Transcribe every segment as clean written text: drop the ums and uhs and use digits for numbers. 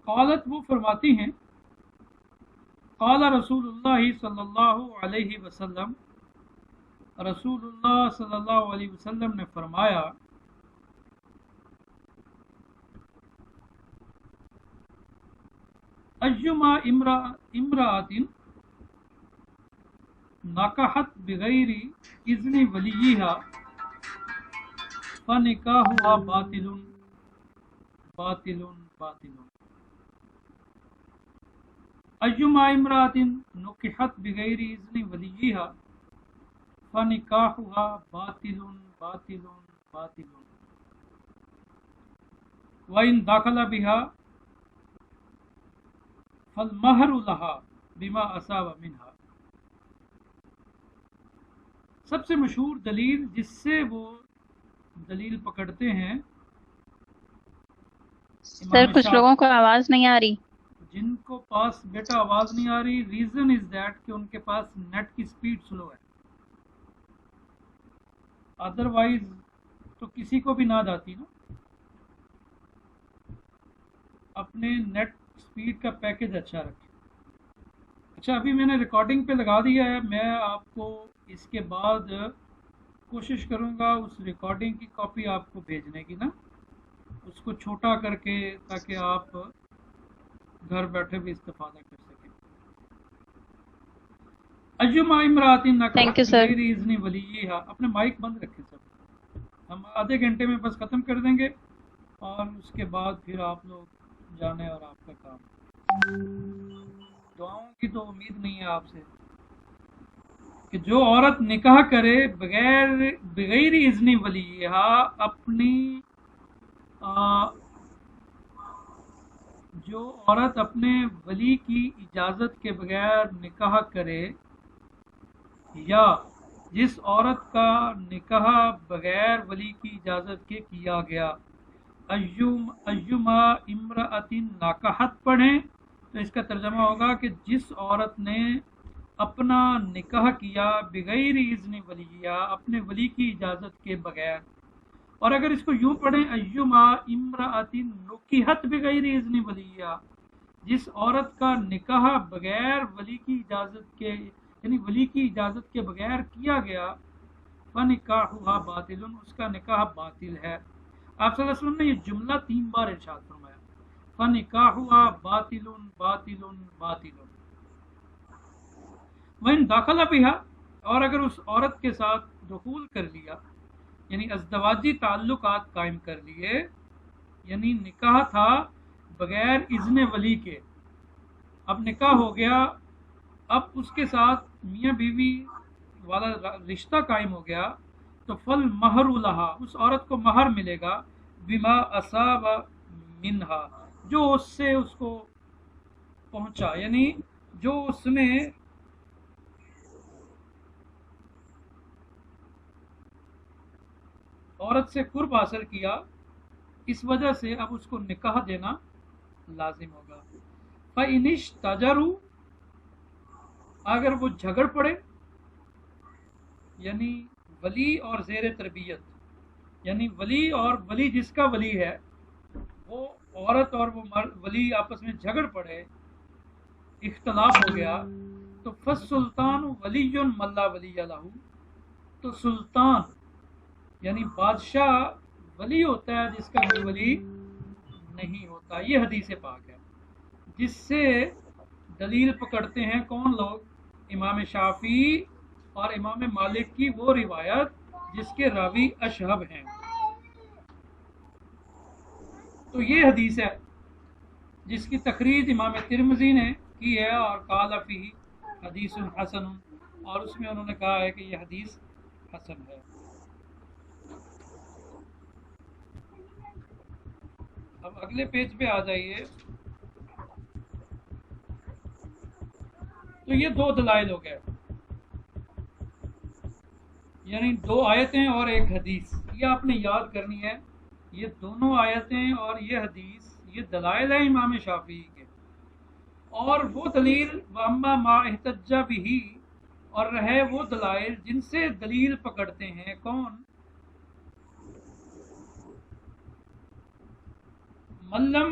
قالت وہ فرماتی ہیں قال رسول اللہ صلی اللہ علیہ وسلم رسول اللہ صلی اللہ علیہ وسلم نے فرمایا ایما امرأۃ نکحت بغیر اذن ولیہا فنکاحها باطل باطل باطل ایما امرأۃ نکحت بغیر اذن ولیہا فنکاحها باطل باطل باطل وإن دخل بها فالمہر لها بما اصاب منها۔ سب سے مشہور دلیل جس سے وہ دلیل پکڑتے ہیں سر کچھ لوگوں کو آواز نہیں آ رہی، جن کو پاس بیٹا آواز نہیں آ رہی، ریزن از دیٹ کہ ان کے پاس نیٹ کی سپیڈ سلو ہے، ادروائز تو کسی کو بھی نہ آتی نا۔ اپنے نیٹ سپیڈ کا پیکج اچھا رکھیں۔ اچھا ابھی میں نے ریکارڈنگ پہ لگا دیا ہے، میں آپ کو اس کے بعد کوشش کروں گا اس ریکارڈنگ کی کاپی آپ کو بھیجنے کی نا، اس کو چھوٹا کر کے تاکہ آپ گھر بیٹھے بھی استفادہ کر سکیں۔ ایما امرأۃ نکحت بغیر اذن ولیہا، اپنے مائک بند رکھیں سب، ہم آدھے گھنٹے میں بس ختم کر دیں گے اور اس کے بعد پھر آپ لوگ جانے اور آپ کا کام۔ دعاؤں کی تو امید نہیں ہے آپ سے کہ جو عورت نکاح کرے بغیر اذن ولیہا، اپنی جو عورت اپنے ولی کی اجازت کے بغیر نکاح کرے یا جس عورت کا نکاح بغیر ولی کی اجازت کے کیا گیا، ایما امرأۃ نکحت پڑھیں تو اس کا ترجمہ ہوگا کہ جس عورت نے اپنا نکاح کیا بغیر اذن ولیہ، اپنے ولی کی اجازت کے بغیر، اور اگر اس کو یوں پڑھیں ایما امرأۃ نکحت بغیر اذن ولیہ، جس عورت کا نکاح بغیر ولی کی اجازت کے یعنی ولی کی اجازت کے بغیر کیا گیا، فنکاحها باطل، اس کا نکاح باطل ہے۔ آپ صلی اللہ علیہ وسلم نے یہ جملہ 3 بار ارشاد فرمایا، فنکاحها باطل باطل باطل۔ وَإِن دَخَلَ بِهَا، اور اگر اس عورت کے ساتھ دخول کر لیا یعنی ازدواجی تعلقات قائم کر لیے، یعنی نکاح تھا بغیر اذن ولی کے، اب نکاح ہو گیا، اب اس کے ساتھ میاں بیوی والا رشتہ قائم ہو گیا، تو فل مہر لہا، اس عورت کو مہر ملے گا، بما اصاب منہا، جو اس سے اس کو پہنچا، یعنی جو اس نے عورت سے قرب حاصل کیا، اس وجہ سے اب اس کو نکاح دینا لازم ہوگا۔ فَإِنِ اشْتَجَرُوا، اگر وہ جھگڑ پڑے، یعنی ولی اور زیر تربیت، یعنی ولی اور ولی جس کا ولی ہے وہ عورت اور وہ ولی آپس میں جھگڑ پڑے، اختلاف ہو گیا، تو فالسلطان ولی من لا ولی لہ، تو سلطان یعنی بادشاہ ولی ہوتا ہے جس کا کوئی ولی نہیں ہوتا۔ یہ حدیث پاک ہے جس سے دلیل پکڑتے ہیں کون لوگ؟ امام شافعی اور امام مالک کی وہ روایت جس کے راوی اشہب ہیں۔ تو یہ حدیث ہے جس کی تخریج امام ترمذی نے کی ہے، اور قال فیہ حدیث حسن، اور اس میں انہوں نے کہا ہے کہ یہ حدیث حسن ہے۔ اب اگلے پیج پہ آ جائیے، تو یہ 2 دلائل ہو گئے، یعنی 2 آیتیں اور ایک حدیث، یہ آپ نے یاد کرنی ہے، یہ دونوں آیتیں اور یہ حدیث یہ دلائل ہیں امام شافعی کے، اور وہ دلیل واما ما احتج بہ، اور رہے وہ دلائل جن سے دلیل پکڑتے ہیں کون؟ ملم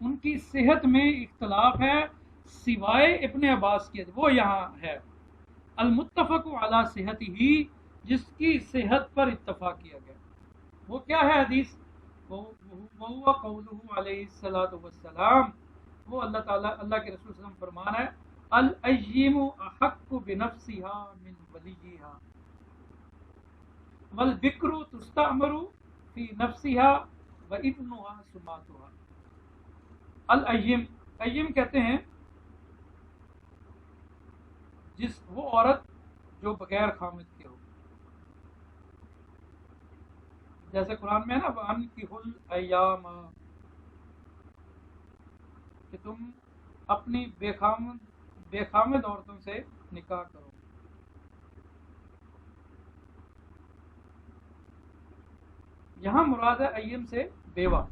ان کی صحت میں اختلاف ہے سوائے ابن عباس کے، وہ یہاں ہے المتفق علی صحت ہی، جس کی صحت پر اتفاق کیا گیا۔ وہ کیا ہے حدیث؟ وہ قولہ علیہ الصلوۃ والسلام، وہ اللہ تعالیٰ اللہ کے رسول صلی اللہ علیہ وسلم فرمان ہے الاییم احق بنفسها من ولیها والبکر تستعمر فی نفسها وابنها سماتها۔ الاییم، اییم کہتے ہیں جس وہ عورت جو بغیر خامد کے ہو، جیسے قرآن میں ہے نا وَأَنكِحُوا الْأَيَّامَ، کہ تم اپنی بے خامد عورتوں سے نکاح کرو۔ یہاں مراد ہے اییم سے بیوہ۔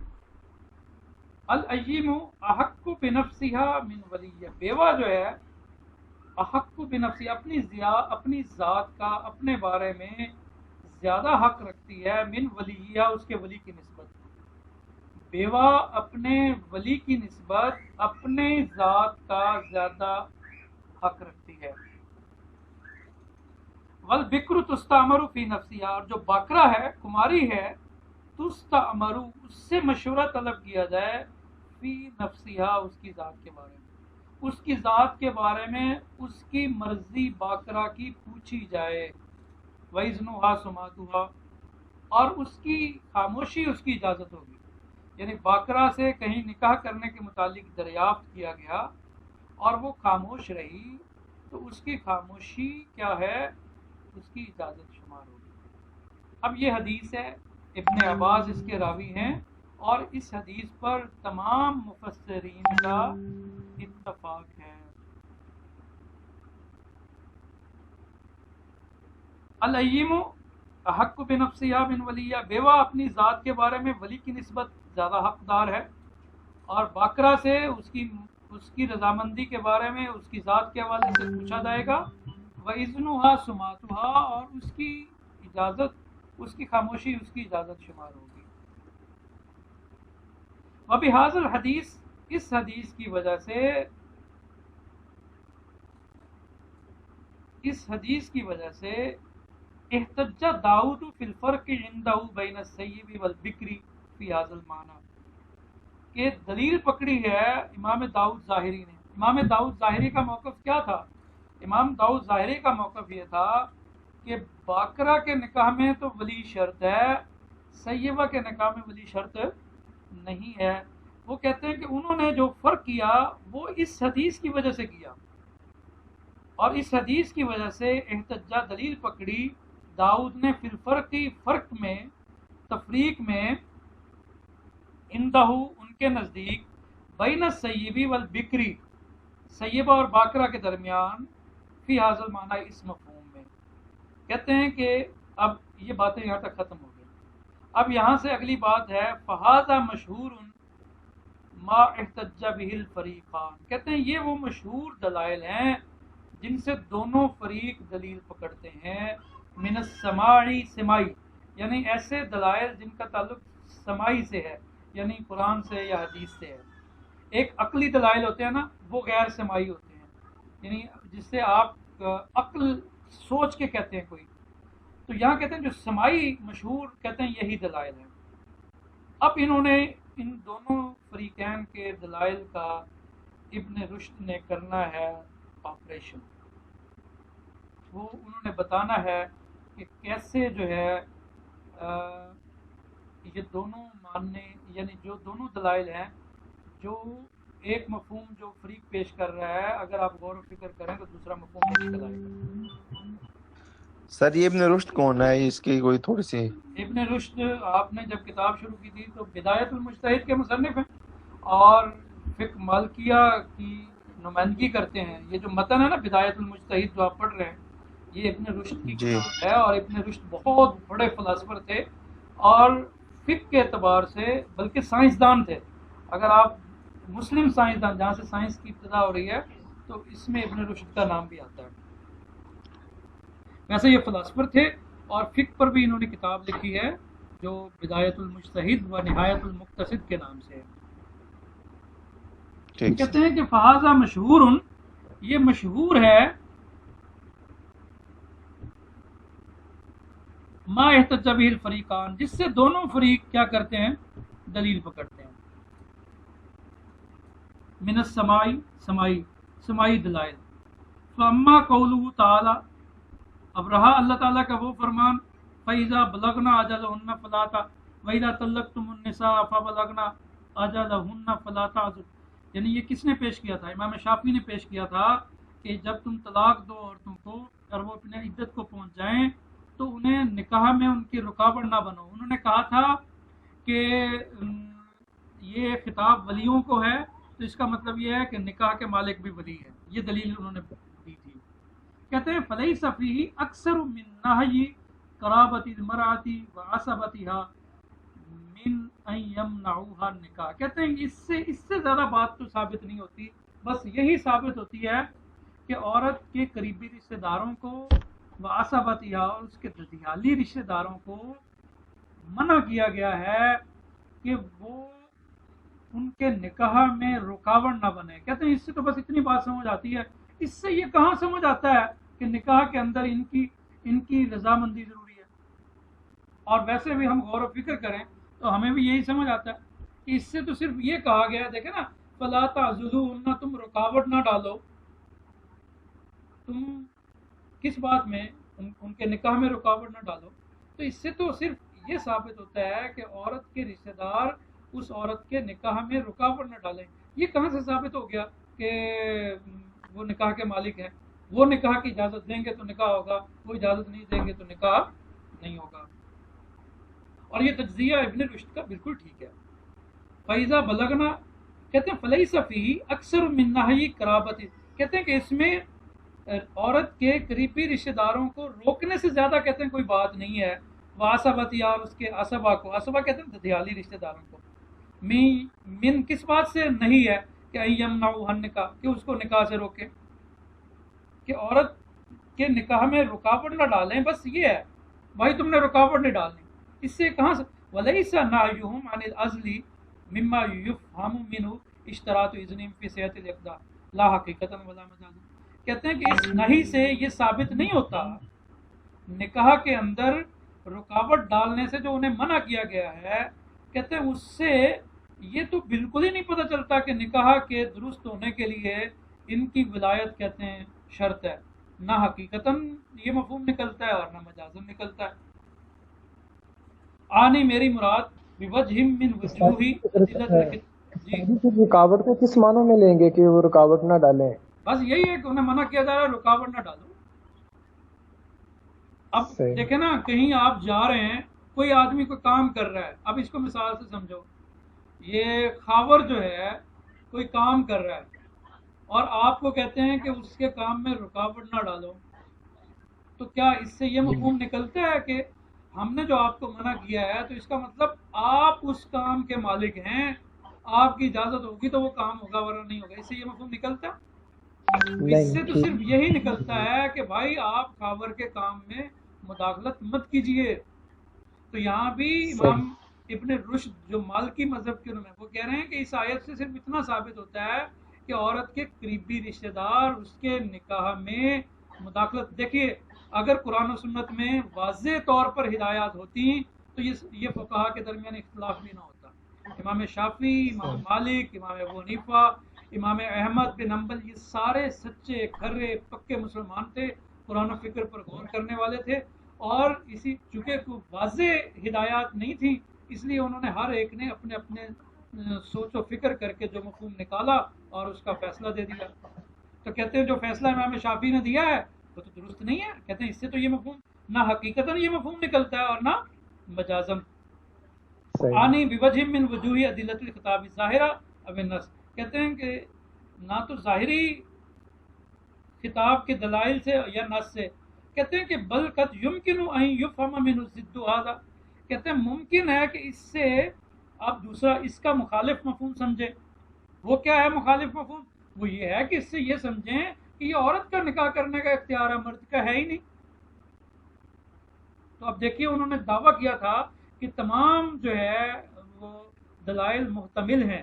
الاییم احق بنفسها من ولیہ، بیوہ جو ہے احق بنفسی، اپنی ذات کا اپنے بارے میں زیادہ حق رکھتی ہے من ولیہ، اس کے ولی کی نسبت۔ بیوہ اپنے ولی کی نسبت اپنے ذات کا زیادہ حق رکھتی ہے۔ والبکر تستعمر فی نفسها، اور جو باکرہ ہے، کماری ہے، تستعمر، اس سے مشورہ طلب کیا جائے، فی نفسها، اس کی ذات کے بارے میں، اس کی ذات کے بارے میں اس کی مرضی باکرہ کی پوچھی جائے۔ وَإِذْنُهَا سُمَاتُهَا، اور اس کی خاموشی اس کی اجازت ہوگی، یعنی باکرہ سے کہیں نکاح کرنے کے متعلق دریافت کیا گیا اور وہ خاموش رہی تو اس کی خاموشی کیا ہے؟ اس کی اجازت شمار ہوگی۔ اب یہ حدیث ہے، ابن عباس اس کے راوی ہیں، اور اس حدیث پر تمام مفسرین کا اتفاق ہے۔ الاییم احق بنفسها من ولیہ، بیوہ اپنی ذات کے بارے میں ولی کی نسبت زیادہ حقدار ہے، اور باکرہ سے اس کی رضامندی کے بارے میں اس کی ذات کے حوالے سے پوچھا جائے گا۔ وَإِذْنُهَا سُمَاتُهَا، اور اس کی اجازت، اس کی خاموشی اس کی اجازت شمار ہوگی۔ وَبِهَذَا الْحَدِيث، اس حدیث کی وجہ سے، اس حدیث کی وجہ سے احتج داؤد فی الفرق عنده بین السیب والبکری فی هذا المعنی، کہ دلیل پکڑی ہے امام داؤد ظاہری نے۔ امام داؤد ظاہری کا موقف کیا تھا؟ امام داؤد ظاہری کا موقف یہ تھا کہ باکرہ کے نکاح میں تو ولی شرط ہے، سیبہ کے نکاح میں ولی شرط نہیں ہے۔ وہ کہتے ہیں کہ انہوں نے جو فرق کیا وہ اس حدیث کی وجہ سے کیا، اور اس حدیث کی وجہ سے احتجا، دلیل پکڑی داؤد نے فی الفرق، فرق میں، تفریق میں، اندہو، ان کے نزدیک، بین السیبی والبکری، سیبہ اور باکرہ کے درمیان، فی حاصل المعنی، اس مفہوم میں۔ کہتے ہیں کہ اب یہ باتیں یہاں تک ختم ہو گئی۔ اب یہاں سے اگلی بات ہے فہذا مشہور ما احتج بہ الفریقان، کہتے ہیں یہ وہ مشہور دلائل ہیں جن سے دونوں فریق دلیل پکڑتے ہیں۔ من السماعی، سماعی، یعنی ایسے دلائل جن کا تعلق سماعی سے ہے، یعنی قرآن سے یا حدیث سے ہے۔ ایک عقلی دلائل ہوتے ہیں نا، وہ غیر سماعی ہوتے ہیں، یعنی جس سے آپ عقل سوچ کے کہتے ہیں کوئی، تو یہاں کہتے ہیں جو سماعی مشہور، کہتے ہیں یہی دلائل ہیں۔ اب انہوں نے ان دونوں فریقین کے دلائل کا ابن رشد نے کرنا ہے آپریشن، وہ انہوں نے بتانا ہے کہ کیسے جو ہے یہ دونوں ماننے، یعنی جو دونوں دلائل ہیں، جو ایک مفہوم جو فریق پیش کر رہا ہے، اگر آپ غور و فکر کریں تو دوسرا مفہوم نہیں نکل آئے گا۔ سر یہ ابن رشد کون ہے؟ اس کی کوئی تھوڑی سی۔ ابن رشد آپ نے جب کتاب شروع کی تھی تو بدایت المجتہد کے مصنف ہیں، اور فقہ مالکیہ کی نمائندگی کرتے ہیں۔ یہ جو متن ہے نا بدایت المجتہد جو آپ پڑھ رہے ہیں، یہ ابن رشد کی کتاب ہے، اور ابن رشد بہت بڑے فلاسفر تھے اور فقہ کے اعتبار سے بلکہ سائنسدان تھے۔ اگر آپ مسلم سائنسدان، جہاں سے سائنس کی ابتدا ہو رہی ہے، تو اس میں ابن رشد کا نام بھی آتا ہے۔ ویسے یہ فلاسفر تھے، اور فقہ پر بھی انہوں نے کتاب لکھی ہے جو بدایت المجتہد و نہایت المقتصد کے نام سے ہے۔ ٹھیک کہتے سر. ہیں کہ فہذا مشہور، یہ مشہور ہے، ما احتج به الفریقان، جس سے دونوں فریق کیا کرتے ہیں، دلیل پکڑتے ہیں، من السمائی، سمائی دلائل. فاما قوله تعالی، اب رہا اللہ تعالیٰ کا وہ فرمان، فَإِذَا بَلَغْنَا أَجَلَهُنَّ فَلَا وَإِذَا طَلَّقْتُمُ النِّسَاءَ فَبَلَغْنَا أَجَلَهُنَّ فَلَا تَعْضُلُوهُنَّ، یعنی یہ کس نے پیش کیا تھا؟ امام شافعی نے پیش کیا تھا کہ جب تم طلاق دو عورتوں کو اور وہ اپنے عدت کو پہنچ جائیں تو انہیں نکاح میں ان کی رکاوٹ نہ بنو. انہوں نے کہا تھا کہ یہ خطاب ولیوں کو ہے، تو اس کا مطلب یہ ہے کہ نکاح کے مالک بھی ولی ہے. یہ دلیل انہوں نے دی تھی. کہتے ہیں فلیس فیہ اکثر من نہی قرابت المرأۃ وعصبتها من ان یمنعوها النکاح. کہتے ہیں اس سے زیادہ بات تو ثابت نہیں ہوتی، بس یہی ثابت ہوتی ہے کہ عورت کے قریبی رشتہ داروں کو وعصبتها، اور اس کے ددیالی رشتہ داروں کو منع کیا گیا ہے کہ وہ ان کے نکاح میں رکاوٹ نہ بنے. کہتے ہیں اس سے تو بس اتنی بات سمجھ آتی ہے. اس سے یہ کہاں سمجھ آتا ہے کہ نکاح کے اندر ان کی رضامندی ضروری ہے؟ اور ویسے بھی ہم غور و فکر کریں تو ہمیں بھی یہی سمجھ آتا ہے کہ اس سے تو صرف یہ کہا گیا ہے، دیکھیں نا، فَلَا تَعْضُلُوهُنَّ، تم رکاوٹ نہ ڈالو، تم کس بات میں، ان کے نکاح میں رکاوٹ نہ ڈالو. تو اس سے تو صرف یہ ثابت ہوتا ہے کہ عورت کے رشتہ دار اس عورت کے نکاح میں رکاوٹ نہ ڈالیں. یہ کہاں سے ثابت ہو گیا کہ وہ نکاح کے مالک ہیں؟ وہ نکاح کی اجازت دیں گے تو نکاح ہوگا، وہ اجازت نہیں دیں گے تو نکاح نہیں ہوگا. اور یہ تجزیہ ابن رشد کا بالکل ٹھیک ہے. فَإِذَا بَلَغْنَا، کہتے ہیں فَلَيْسَ فِيهِ أَكْثَرُ مِن نَّهْيِ قَرَابَتِ، کہتے ہیں کہ اس میں عورت کے قریبی رشتہ داروں کو روکنے سے زیادہ کہتے ہیں کوئی بات نہیں ہے. وَعَصَبَتِهَا، اور اس کے عصبہ کو، عصبہ کہتے ہیں ددیالی رشتہ داروں کو. من کس بات سے نہیں ہے کہ یمنعوها النکاح، کہ اس کو نکاح سے روکے، کہ عورت کے نکاح میں رکاوٹ نہ ڈالیں. بس یہ ہے بھائی، تم نے رکاوٹ نہیں ڈالنی. اس سے کہاں سے وَلَيْسَ نَهْيُهُمْ عَنِ الْعَزْلِ مِمَّا يُفْهَمُ مِنْهُ اشْتِرَاطُ إِذْنِهِمْ فِي صِحَةِ الْإِقْدَاءِ لَا حَقِيقَةً وَلَا مَجَازًا. کہتے ہیں کہ اس نہیں سے یہ ثابت نہیں ہوتا نکاح کے اندر رکاوٹ ڈالنے سے جو انہیں منع کیا گیا ہے، کہتے ہیں اس سے یہ تو بالکل ہی نہیں پتہ چلتا کہ نکاح کے درست ہونے کے لیے ان کی ولایت کہتے ہیں شرط ہے. نہ حقیقتاً یہ مفہوم نکلتا ہے اور نہ مجازن نکلتا ہے. آنی میری مراد بوجہ من وجوہی جی، رکاوٹ کو کس معنوں میں لیں گے کہ وہ رکاوٹ نہ ڈالیں؟ بس یہی ہے کہ انہیں منع کیا جا رہا ہے رکاوٹ نہ ڈالو. اب صحیح. دیکھیں نا، کہیں آپ جا رہے ہیں، کوئی آدمی کوئی کام کر رہا ہے، اب اس کو مثال سے سمجھو، یہ خاور جو ہے کوئی کام کر رہا ہے اور آپ کو کہتے ہیں کہ اس کے کام میں رکاوٹ نہ ڈالو، تو کیا اس سے یہ مفہوم نکلتا ہے کہ ہم نے جو آپ کو منع کیا ہے تو اس کا مطلب آپ اس کام کے مالک ہیں، آپ کی اجازت ہوگی تو وہ کام ہوگا ورنہ نہیں ہوگا؟ اس سے یہ مفہوم نکلتا ہے؟ اس سے تو نہیں. صرف یہی نکلتا ہے کہ بھائی آپ خاور کے کام میں مداخلت مت کیجیے. تو یہاں بھی امام ابن رشد جو مالکی مذہب کے ہیں وہ کہہ رہے ہیں کہ اس آیت سے صرف اتنا ثابت ہوتا ہے کہ عورت کے قریبی رشتہ دار اس کے نکاح میں مداخلت. دیکھیے، اگر قرآن و سنت میں واضح طور پر ہدایات ہوتی تو یہ فقہا کے درمیان اختلاف بھی نہ ہوتا. امام شافعی، امام مالک، امام ابو حنیفہ، امام احمد بن حنبل، یہ سارے سچے کھرے پکے مسلمان تھے، قرآن و فکر پر غور کرنے والے تھے. اور اسی چونکہ واضح ہدایات نہیں تھی، اس لیے انہوں نے ہر ایک نے اپنے اپنے سوچ و فکر کر کے جو مفہوم نکالا اور اس کا فیصلہ دے دیا. تو کہتے ہیں جو فیصلہ امام شافعی نے دیا ہے وہ تو درست نہیں ہے. کہتے ہیں اس سے تو یہ مفہوم نہ حقیقتاً یہ مفہوم نکلتا ہے اور نہ مجازم. آنی بوجہ من وجوہ ادلۃ الخطاب ظاہرہ اب النص، کہتے ہیں کہ نہ تو ظاہری خطاب کے دلائل سے یا نص سے، کہتے ہیں کہ بل قد یمکن ان یفہم من ضد ھذا، کہتے ہیں ممکن ہے کہ اس سے آپ دوسرا اس کا مخالف مفہوم سمجھیں. وہ کیا ہے مخالف مفہوم؟ وہ یہ ہے کہ اس سے یہ سمجھیں کہ یہ عورت کا نکاح کرنے کا اختیار ہے، مرد کا ہے ہی نہیں. تو اب دیکھیے، انہوں نے دعویٰ کیا تھا کہ تمام جو ہے وہ دلائل محتمل ہیں،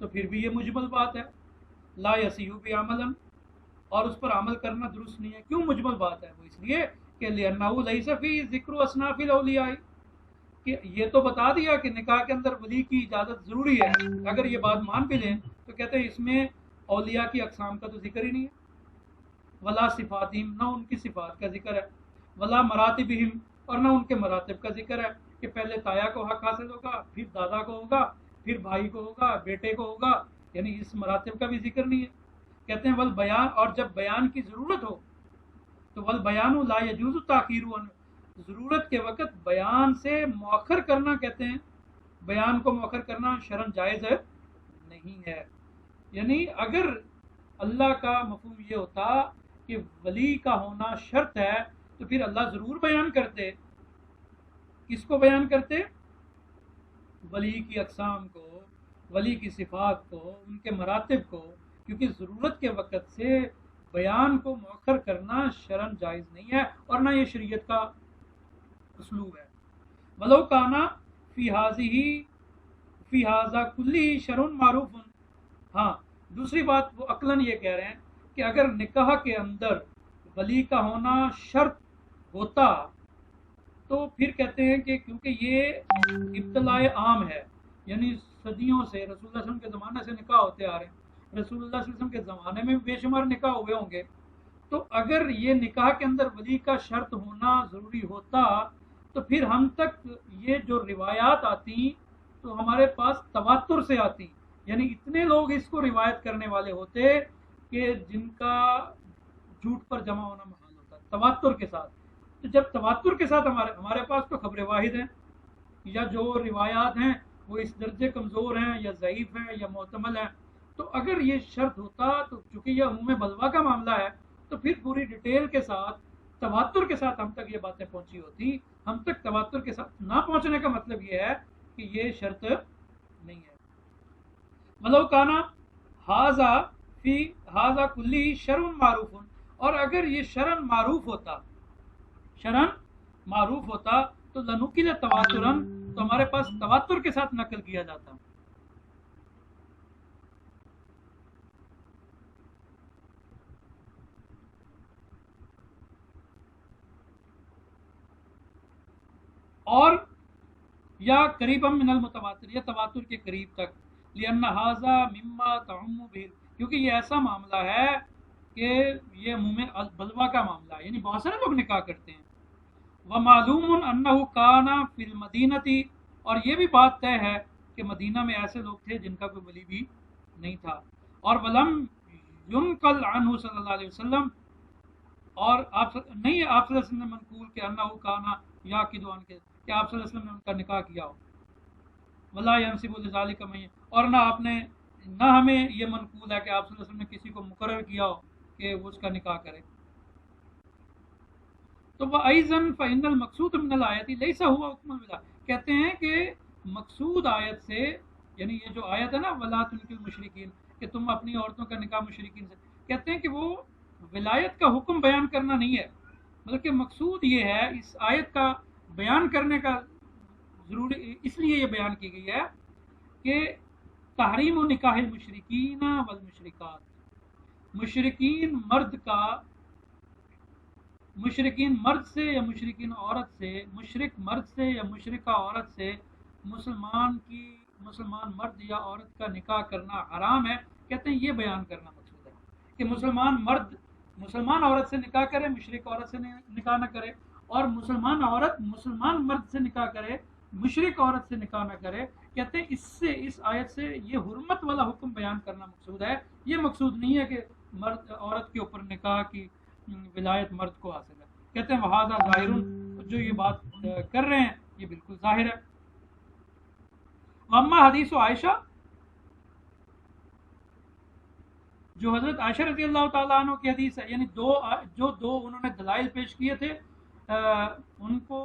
تو پھر بھی یہ مجمل بات ہے. لا یصیح بعملا، اور اس پر عمل کرنا درست نہیں ہے. کیوں مجمل بات ہے؟ وہ اس لیے کہ لأنہ لیس فی ذکر اصناف الاولیاء، کہ یہ تو بتا دیا کہ نکاح کے اندر ولی کی اجازت ضروری ہے. اگر یہ بات مان بھی لیں تو کہتے ہیں اس میں اولیاء کی اقسام کا تو ذکر ہی نہیں ہے. ولا صفاتہم، نہ ان کی صفات کا ذکر ہے. ولا مراتبہم، اور نہ ان کے مراتب کا ذکر ہے کہ پہلے تایا کو حق حاصل ہوگا، پھر دادا کو ہوگا، پھر بھائی کو ہوگا، بیٹے کو ہوگا. یعنی اس مراتب کا بھی ذکر نہیں ہے. کہتے ہیں والبیان، اور جب بیان کی ضرورت ہو تو والبیان لا یجوز تاخیر عنہ، ضرورت کے وقت بیان سے مؤخر کرنا، کہتے ہیں بیان کو مؤخر کرنا شرعاً جائز نہیں ہے. یعنی اگر اللہ کا مفہوم یہ ہوتا کہ ولی کا ہونا شرط ہے تو پھر اللہ ضرور بیان کرتے. کس کو بیان کرتے؟ ولی کی اقسام کو، ولی کی صفات کو، ان کے مراتب کو، کیونکہ ضرورت کے وقت سے بیان کو مؤخر کرنا شرعاً جائز نہیں ہے اور نہ یہ شریعت کا اسلوب ہے. ولو کانا فی ھذا کلی شرع معروف. ہاں دوسری بات وہ عقلاً یہ کہہ رہے ہیں کہ اگر نکاح کے اندر ولی کا ہونا شرط ہوتا تو پھر کہتے ہیں کہ کیونکہ یہ ابتلاء عام ہے، یعنی صدیوں سے رسول اللہ صلی اللہ علیہ وسلم کے زمانے سے نکاح ہوتے آ رہے ہیں، رسول اللہ صلی اللہ علیہ وسلم کے زمانے میں بے شمار نکاح ہوئے ہوں گے. تو اگر یہ نکاح کے اندر ولی کا شرط ہونا ضروری ہوتا تو پھر ہم تک یہ جو روایات آتی تو ہمارے پاس تواتر سے آتی، یعنی اتنے لوگ اس کو روایت کرنے والے ہوتے کہ جن کا جھوٹ پر جمع ہونا محال ہوتا تواتر کے ساتھ. تو جب تواتر کے ساتھ ہمارے پاس تو خبر واحد ہیں، یا جو روایات ہیں وہ اس درجے کمزور ہیں یا ضعیف ہیں یا محتمل ہیں. تو اگر یہ شرط ہوتا تو چونکہ یہ عموم بلوا کا معاملہ ہے تو پھر پوری ڈیٹیل کے ساتھ تواتر کے ساتھ ہم تک یہ باتیں پہنچی ہوتی. ہم تک تواتر کے ساتھ نہ پہنچنے کا مطلب یہ ہے کہ یہ شرط نہیں ہے. ولو کانا ھذا فی ھذا کلی شرع معروف، اور اگر یہ شرعاً معروف ہوتا تو لنقل تواتراً، تو ہمارے پاس تواتر کے ساتھ نقل کیا جاتا. اور یا قریبا من المتواتر، یا تواتر کے قریب تک. لأن ھذا مما تعم به، کیونکہ یہ ایسا معاملہ ہے کہ یہ عموم بلوا کا معاملہ ہے، یعنی بہت سارے لوگ نکاح کرتے ہیں. ومعلوم انه کان فی المدینۃ، اور یہ بھی بات طے ہے کہ مدینہ میں ایسے لوگ تھے جن کا کوئی ولی بھی نہیں تھا. اور ولم ينقل عنہ صلی اللہ علیہ وسلم، اور آپ صلی اللہ علیہ وسلم نے منقول کہ انہ کانا یعقد عن کے، کہ آپ صلی اللہ علیہ وسلم نے ان کا نکاح کیا ہو. ولا ينسب لذلك من، اور نہ ہمیں یہ منقول ہے کہ آپ صلی اللہ علیہ وسلم نے کسی کو مقرر کیا ہو کہ وہ اس کا نکاح کرے. تو وہ ایضاً فإن المقصود من الآیت لیس ہوا حکم الولاء، کہتے ہیں کہ مقصود آیت سے، یعنی یہ جو آیت ہے نا ولا تنکحوا المشرکین، کہ تم اپنی عورتوں کا نکاح مشرکین سے، کہتے ہیں کہ وہ ولایت کا حکم بیان کرنا نہیں ہے، بلکہ مقصود یہ ہے اس آیت کا بیان کرنے کا ضروری اس لیے یہ بیان کی گئی ہے کہ تحریم و نکاح المشرکین والمشرکات، مشرکین مرد سے یا مشرکین عورت سے، مشرک مرد سے یا مشرکہ عورت سے مسلمان مرد یا عورت کا نکاح کرنا حرام ہے. کہتے ہیں یہ بیان کرنا مقصود ہے کہ مسلمان مرد مسلمان عورت سے نکاح کرے، مشرک عورت سے نکاح نہ کرے، اور مسلمان عورت مسلمان مرد سے نکاح کرے، مشرک عورت سے نکاح نہ کرے. کہتے ہیں اس آیت سے یہ حرمت والا حکم بیان کرنا مقصود ہے. یہ مقصود نہیں ہے کہ مرد عورت کے اوپر نکاح کی ولایت مرد کو حاصل ہے. کہتے ہیں وہذا ظاہر، جو یہ بات کر رہے ہیں یہ بالکل ظاہر ہے. اما حدیث عائشہ، جو حضرت عائشہ رضی اللہ تعالیٰ عنہ کی حدیث ہے، یعنی دو انہوں نے دلائل پیش کیے تھے، ان کو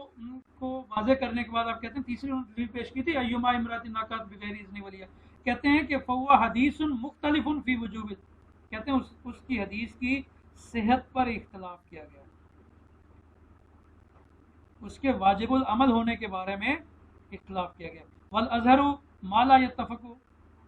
واضح کرنے کے بعد آپ کہتے ہیں تیسری انہوں نے دلیل پیش کی تھی ایما امرات ناکات بغیر اذن ولیہ، کہتے ہیں کہ فہو حدیث مختلف فی وجوب، کہتے ہیں اس کی حدیث کی صحت پر اختلاف کیا گیا، اس کے واجب العمل ہونے کے بارے میں اختلاف کیا گیا. والازہر ما لا یتفق،